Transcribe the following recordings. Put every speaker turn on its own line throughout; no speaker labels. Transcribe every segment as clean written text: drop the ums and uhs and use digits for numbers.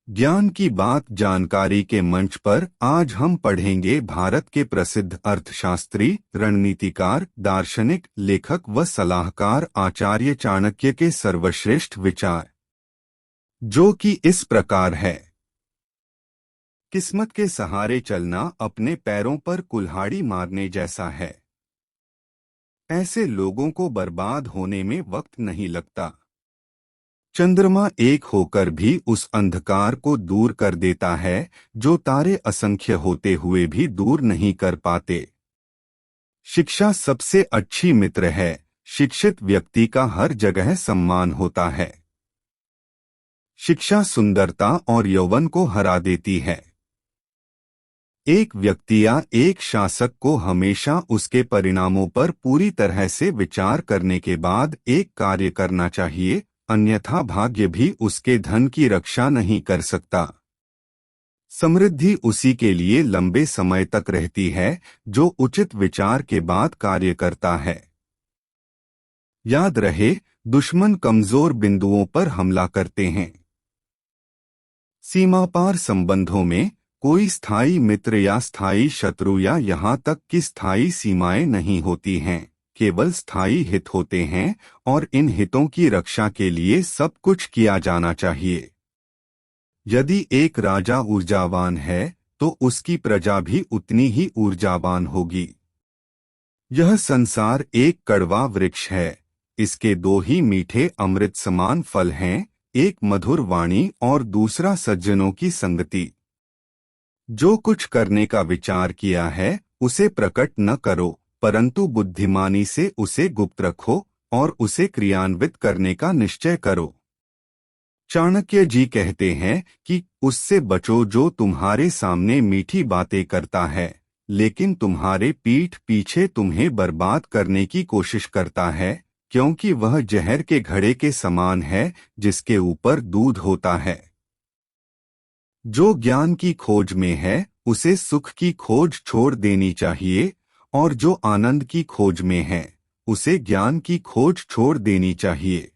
ज्ञान की बात जानकारी के मंच पर आज हम पढ़ेंगे भारत के प्रसिद्ध अर्थशास्त्री, रणनीतिकार, दार्शनिक, लेखक व सलाहकार आचार्य चाणक्य के सर्वश्रेष्ठ विचार, जो कि इस प्रकार है। किस्मत के सहारे चलना अपने पैरों पर कुल्हाड़ी मारने जैसा है। ऐसे लोगों को बर्बाद होने में वक्त नहीं लगता। चंद्रमा एक होकर भी उस अंधकार को दूर कर देता है जो तारे असंख्य होते हुए भी दूर नहीं कर पाते। शिक्षा सबसे अच्छी मित्र है। शिक्षित व्यक्ति का हर जगह सम्मान होता है। शिक्षा सुंदरता और यौवन को हरा देती है। एक व्यक्ति या एक शासक को हमेशा उसके परिणामों पर पूरी तरह से विचार करने के बाद एक कार्य करना चाहिए, अन्यथा भाग्य भी उसके धन की रक्षा नहीं कर सकता। समृद्धि उसी के लिए लंबे समय तक रहती है जो उचित विचार के बाद कार्य करता है। याद रहे, दुश्मन कमजोर बिंदुओं पर हमला करते हैं। सीमापार संबंधों में कोई स्थायी मित्र या स्थायी शत्रु या यहाँ तक कि स्थायी सीमाएं नहीं होती हैं, केवल स्थायी हित होते हैं और इन हितों की रक्षा के लिए सब कुछ किया जाना चाहिए। यदि एक राजा ऊर्जावान है तो उसकी प्रजा भी उतनी ही ऊर्जावान होगी। यह संसार एक कड़वा वृक्ष है। इसके दो ही मीठे अमृत समान फल हैं, एक मधुर वाणी और दूसरा सज्जनों की संगति। जो कुछ करने का विचार किया है उसे प्रकट न करो, परंतु बुद्धिमानी से उसे गुप्त रखो और उसे क्रियान्वित करने का निश्चय करो। चाणक्य जी कहते हैं कि उससे बचो जो तुम्हारे सामने मीठी बातें करता है लेकिन तुम्हारे पीठ पीछे तुम्हें बर्बाद करने की कोशिश करता है, क्योंकि वह जहर के घड़े के समान है जिसके ऊपर दूध होता है। जो ज्ञान की खोज में है उसे सुख की खोज छोड़ देनी चाहिए, और जो आनंद की खोज में है उसे ज्ञान की खोज छोड़ देनी चाहिए।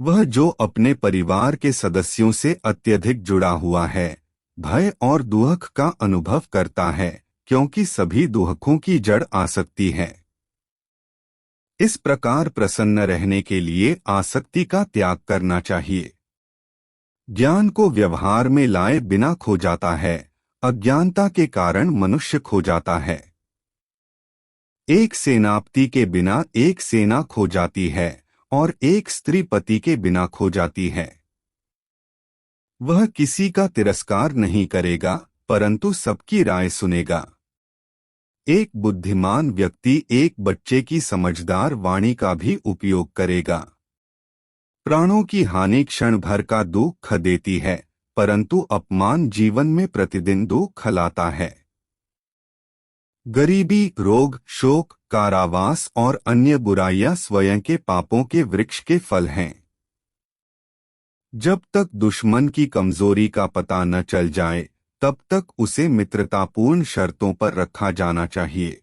वह जो अपने परिवार के सदस्यों से अत्यधिक जुड़ा हुआ है भय और दुख का अनुभव करता है, क्योंकि सभी दुखों की जड़ आसक्ति है। इस प्रकार प्रसन्न रहने के लिए आसक्ति का त्याग करना चाहिए। ज्ञान को व्यवहार में लाए बिना खो जाता है, अज्ञानता के कारण मनुष्य खो जाता है। एक सेनापति के बिना एक सेना खो जाती है और एक स्त्री पति के बिना खो जाती है। वह किसी का तिरस्कार नहीं करेगा परंतु सबकी राय सुनेगा। एक बुद्धिमान व्यक्ति एक बच्चे की समझदार वाणी का भी उपयोग करेगा। प्राणों की हानि क्षण भर का दुख देती है, परंतु अपमान जीवन में प्रतिदिन दुख लाता है। गरीबी, रोग, शोक, कारावास और अन्य बुराइयां स्वयं के पापों के वृक्ष के फल हैं। जब तक दुश्मन की कमजोरी का पता न चल जाए तब तक उसे मित्रतापूर्ण शर्तों पर रखा जाना चाहिए।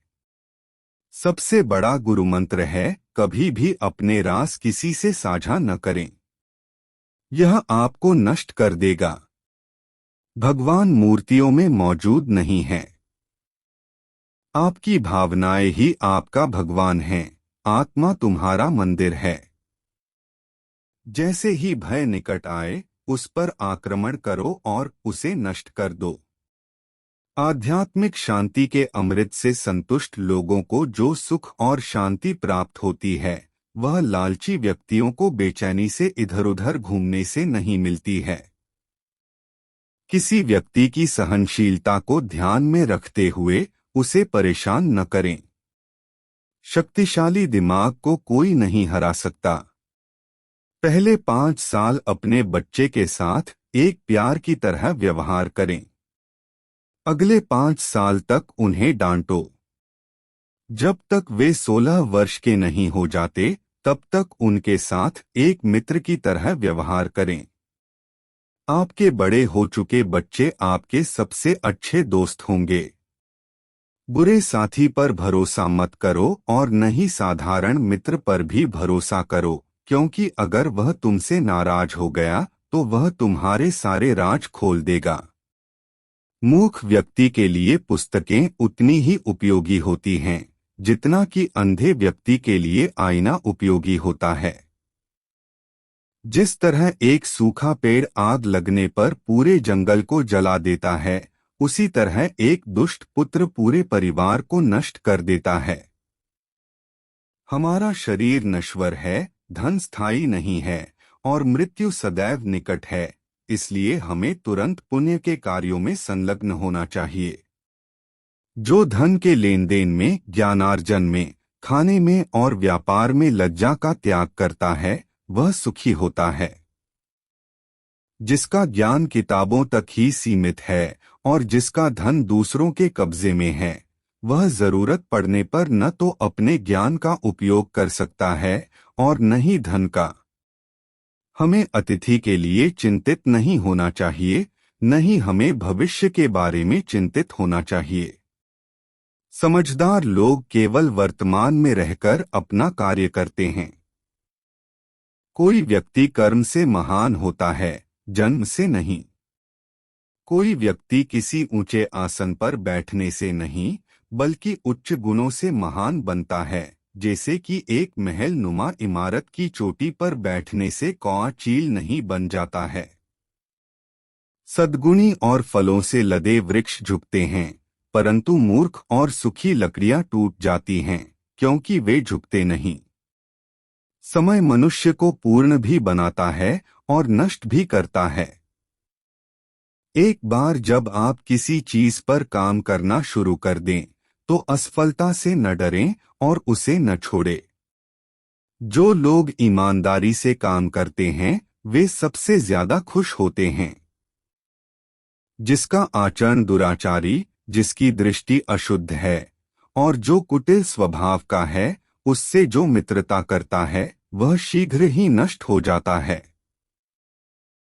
सबसे बड़ा गुरु मंत्र है, कभी भी अपने राज किसी से साझा न करें। यह आपको नष्ट कर देगा। भगवान मूर्तियों में मौजूद नहीं है। आपकी भावनाएं ही आपका भगवान हैं। आत्मा तुम्हारा मंदिर है। जैसे ही भय निकट आए उस पर आक्रमण करो और उसे नष्ट कर दो। आध्यात्मिक शांति के अमृत से संतुष्ट लोगों को जो सुख और शांति प्राप्त होती है वह लालची व्यक्तियों को बेचैनी से इधर-उधर घूमने से नहीं मिलती है। किसी व्यक्ति की सहनशीलता को ध्यान में रखते हुए उसे परेशान न करें। शक्तिशाली दिमाग को कोई नहीं हरा सकता। पहले 5 साल अपने बच्चे के साथ एक प्यार की तरह व्यवहार करें। अगले 5 साल तक उन्हें डांटो। जब तक वे 16 वर्ष के नहीं हो जाते तब तक उनके साथ एक मित्र की तरह व्यवहार करें। आपके बड़े हो चुके बच्चे आपके सबसे अच्छे दोस्त होंगे। बुरे साथी पर भरोसा मत करो और न ही साधारण मित्र पर भी भरोसा करो, क्योंकि अगर वह तुमसे नाराज हो गया तो वह तुम्हारे सारे राज खोल देगा। मूर्ख व्यक्ति के लिए पुस्तकें उतनी ही उपयोगी होती हैं जितना कि अंधे व्यक्ति के लिए आईना उपयोगी होता है। जिस तरह एक सूखा पेड़ आग लगने पर पूरे जंगल को जला देता है, उसी तरह एक दुष्ट पुत्र पूरे परिवार को नष्ट कर देता है। हमारा शरीर नश्वर है, धन स्थायी नहीं है और मृत्यु सदैव निकट है, इसलिए हमें तुरंत पुण्य के कार्यों में संलग्न होना चाहिए। जो धन के लेन देन में, ज्ञानार्जन में, खाने में और व्यापार में लज्जा का त्याग करता है, वह सुखी होता है। जिसका ज्ञान किताबों तक ही सीमित है और जिसका धन दूसरों के कब्जे में है, वह जरूरत पड़ने पर न तो अपने ज्ञान का उपयोग कर सकता है और न ही धन का। हमें अतिथि के लिए चिंतित नहीं होना चाहिए, न ही हमें भविष्य के बारे में चिंतित होना चाहिए। समझदार लोग केवल वर्तमान में रहकर अपना कार्य करते हैं। कोई व्यक्ति कर्म से महान होता है, जन्म से नहीं। कोई व्यक्ति किसी ऊंचे आसन पर बैठने से नहीं, बल्कि उच्च गुणों से महान बनता है, जैसे कि एक महल नुमा इमारत की चोटी पर बैठने से कौआ चील नहीं बन जाता है। सद्गुणी और फलों से लदे वृक्ष झुकते हैं, परंतु मूर्ख और सुखी लकड़ियां टूट जाती हैं, क्योंकि वे झुकते नहीं। समय मनुष्य को पूर्ण भी बनाता है और नष्ट भी करता है। एक बार जब आप किसी चीज पर काम करना शुरू कर दें, तो असफलता से न डरें और उसे न छोड़ें। जो लोग ईमानदारी से काम करते हैं, वे सबसे ज्यादा खुश होते हैं। जिसका आचरण दुराचारी, जिसकी दृष्टि अशुद्ध है और जो कुटिल स्वभाव का है, उससे जो मित्रता करता है, वह शीघ्र ही नष्ट हो जाता है।